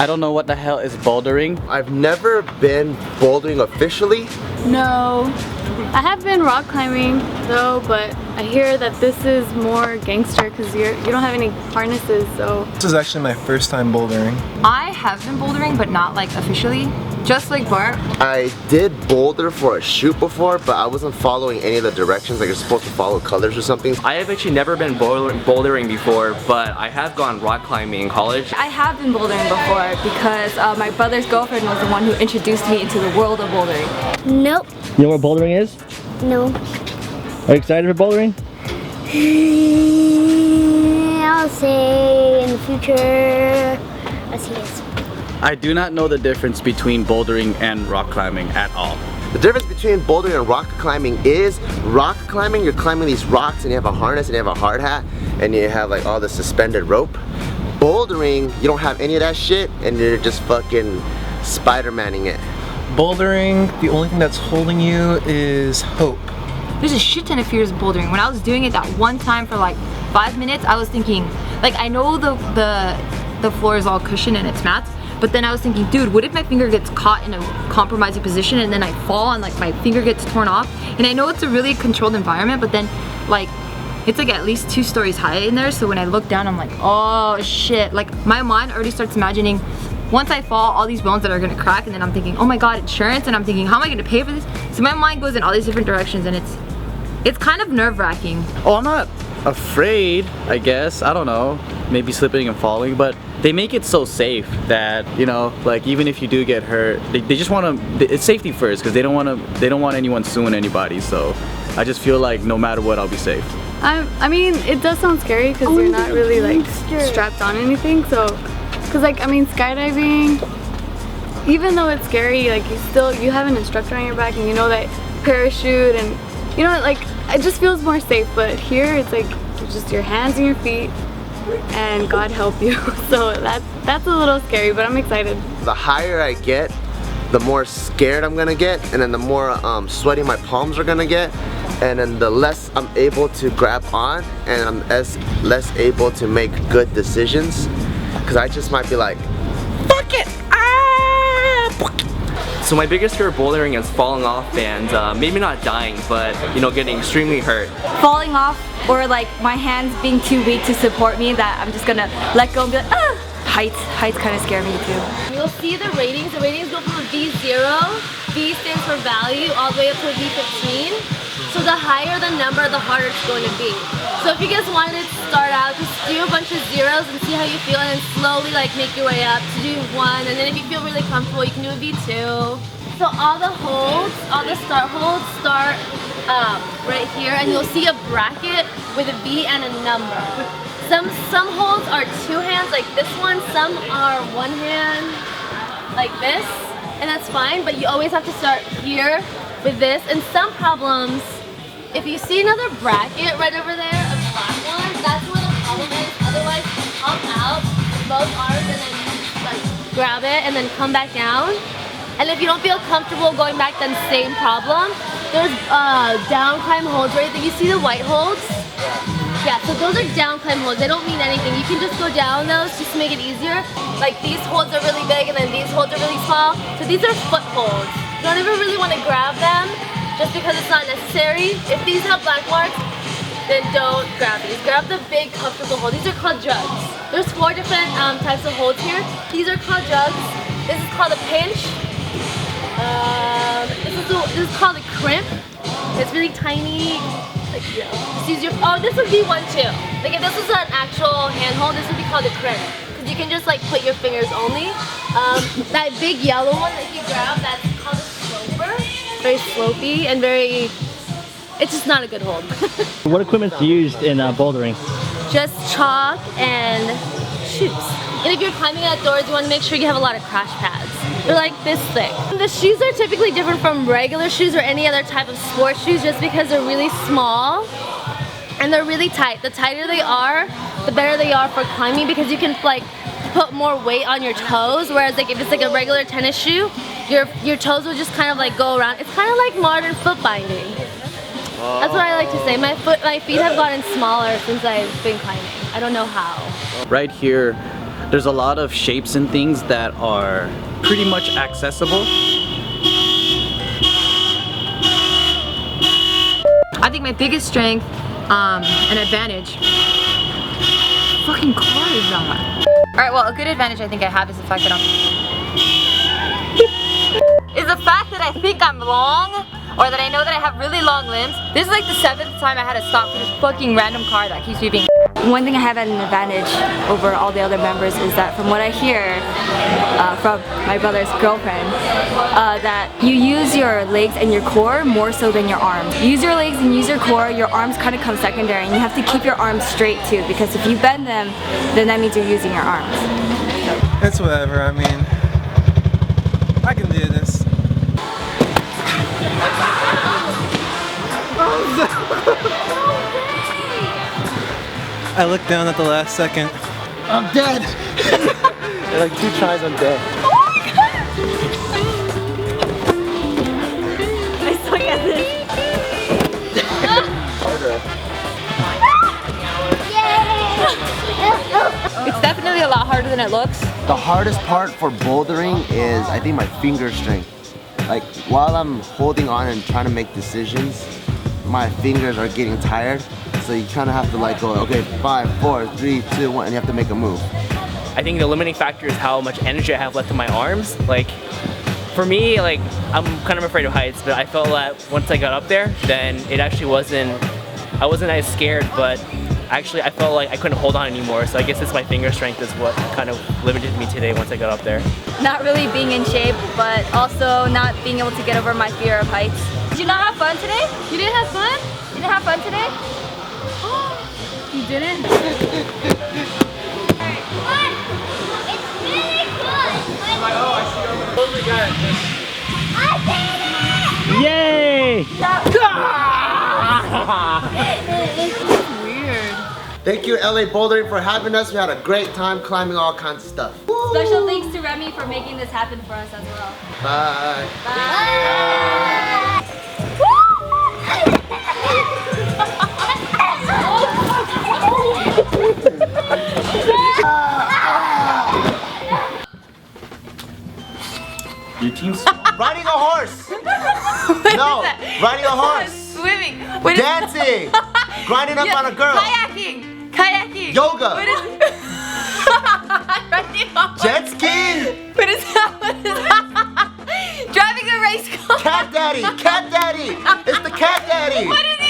I don't know what the hell is bouldering. I've never been bouldering officially. No. I have been rock climbing though, but I hear that this is more gangster because you don't have any harnesses, so. This is actually my first time bouldering. I have been bouldering, but not like officially. Just like Bart. I did boulder for a shoot before, but I wasn't following any of the directions. Like you're supposed to follow colors or something. I have actually never been bouldering before, but I have gone rock climbing in college. I have been bouldering before because my brother's girlfriend was the one who introduced me into the world of bouldering. Nope. You know what bouldering is? No. Are you excited for bouldering? I'll say in the future, let's see this. I do not know the difference between bouldering and rock climbing at all. The difference between bouldering and rock climbing is rock climbing, you're climbing these rocks and you have a harness and you have a hard hat and you have like all the suspended rope. Bouldering, you don't have any of that shit and you're just fucking Spider-Manning it. Bouldering, the only thing that's holding you is hope. There's a shit ton of fears of bouldering. When I was doing it that one time for like 5 minutes, I was thinking, like I know the floor is all cushioned and it's mats, but then I was thinking, dude, what if my finger gets caught in a compromising position and then I fall and like my finger gets torn off? And I know it's a really controlled environment, but then like it's like at least 2 stories high in there, so when I look down I'm like, oh shit. Like my mind already starts imagining once I fall, all these bones that are gonna crack, and then I'm thinking, oh my god, insurance, and I'm thinking, how am I gonna pay for this? So my mind goes in all these different directions and it's kind of nerve-wracking. Oh, I'm not afraid, I guess. I don't know. Maybe slipping and falling, but they make it so safe that, you know, like even if you do get hurt, they just want to, it's safety first because they don't want anyone suing anybody. So I just feel like no matter what, I'll be safe. I mean, it does sound scary because you're not really like strapped on anything, so, because like, I mean, skydiving, even though it's scary, like you have an instructor on your back and you know that parachute and, you know, like, it just feels more safe, but here it's like just your hands and your feet and God help you. So that's a little scary, but I'm excited. The higher I get, the more scared I'm gonna get, and then the more sweaty my palms are gonna get, and then the less I'm able to grab on, and I'm less able to make good decisions, because I just might be like, fuck it, So my biggest fear of bouldering is falling off and maybe not dying, but you know, getting extremely hurt. Falling off or like my hands being too weak to support me that I'm just gonna let go and be like, ah! Heights kind of scare me too. You'll see the ratings. The ratings go from a V0, V stands for value, all the way up to a V15. So the higher the number, the harder it's going to be. So if you guys wanted to start out, just do a bunch of zeros and see how you feel, and then slowly like make your way up to do 1. And then if you feel really comfortable, you can do a V2. So all the holds, all the start holds start right here, and you'll see a bracket with a V and a number. Some holds are 2 hands like this one, some are 1 hand like this, and that's fine, but you always have to start here with this. And some problems, if you see another bracket right over there, a black one, that's where the problem is. Otherwise, hop out with both arms and then like grab it and then come back down. And if you don't feel comfortable going back, then same problem. There's down climb holds right there. You see the white holds? Yeah, so those are down climb holds. They don't mean anything. You can just go down those just to make it easier. Like these holds are really big and then these holds are really small. So these are foot holds. You don't even really want to grab them just because it's not necessary. If these have black marks, then don't grab these. Grab the big comfortable hold. These are called jugs. There's 4 different types of holds here. These are called jugs. This is called a pinch. This is called a crimp. It's really tiny. Like, you know, just use your, oh, this would be one too. Like if this was an actual handhold, this would be called a crimp. Because you can just like put your fingers only. That big yellow one that you grab, that's called a sloper. Very slopey and very, it's just not a good hold. What equipment's used in bouldering? Just chalk and shoes. And if you're climbing outdoors, you want to make sure you have a lot of crash pads. They're like this thick. The shoes are typically different from regular shoes or any other type of sports shoes just because they're really small and they're really tight. The tighter they are, the better they are for climbing because you can like put more weight on your toes, whereas like if it's like a regular tennis shoe, your toes will just kind of like go around. It's kind of like modern foot binding. That's what I like to say. My feet have gotten smaller since I've been climbing. I don't know how. Right here, there's a lot of shapes and things that are pretty much accessible. I think my biggest strength and advantage. Fucking car is that? Alright, well, a good advantage I think I have is the fact that I think I'm long, or that I know that I have really long limbs. This is like the 7th time I had to stop for this fucking random car that keeps beeping. One thing I have at an advantage over all the other members is that from what I hear from my brother's girlfriend, that you use your legs and your core more so than your arms. You use your legs and use your core, your arms kind of come secondary, and you have to keep your arms straight too, because if you bend them, then that means you're using your arms. It's whatever, I mean, I can do this. I looked down at the last second. I'm dead! Like 2 tries, I'm dead. I suck at this. It's definitely a lot harder than it looks. The hardest part for bouldering is, I think, my finger strength. Like, while I'm holding on and trying to make decisions, my fingers are getting tired. So you kind of have to like go, okay, 5, 4, 3, 2, 1, and you have to make a move. I think the limiting factor is how much energy I have left in my arms. Like, for me, like, I'm kind of afraid of heights, but I felt that once I got up there, then it actually I wasn't as scared, but actually I felt like I couldn't hold on anymore. So I guess it's my finger strength is what kind of limited me today once I got up there. Not really being in shape, but also not being able to get over my fear of heights. Did you not have fun today? You didn't have fun? You didn't have fun today? You didn't? It's really good. Yay! Weird. Thank you, LA Bouldering, for having us. We had a great time climbing all kinds of stuff. Special thanks to Remy for making this happen for us as well. Bye. Bye. Your team's Riding a horse! No, riding a horse! Swimming. Dancing! Grinding up on a girl! Kayaking. Kayaking. Yoga! What is Riding a horse. Jet skiing! What is that? What is that? Driving a race car. Cat daddy! Cat daddy! It's the cat daddy! What is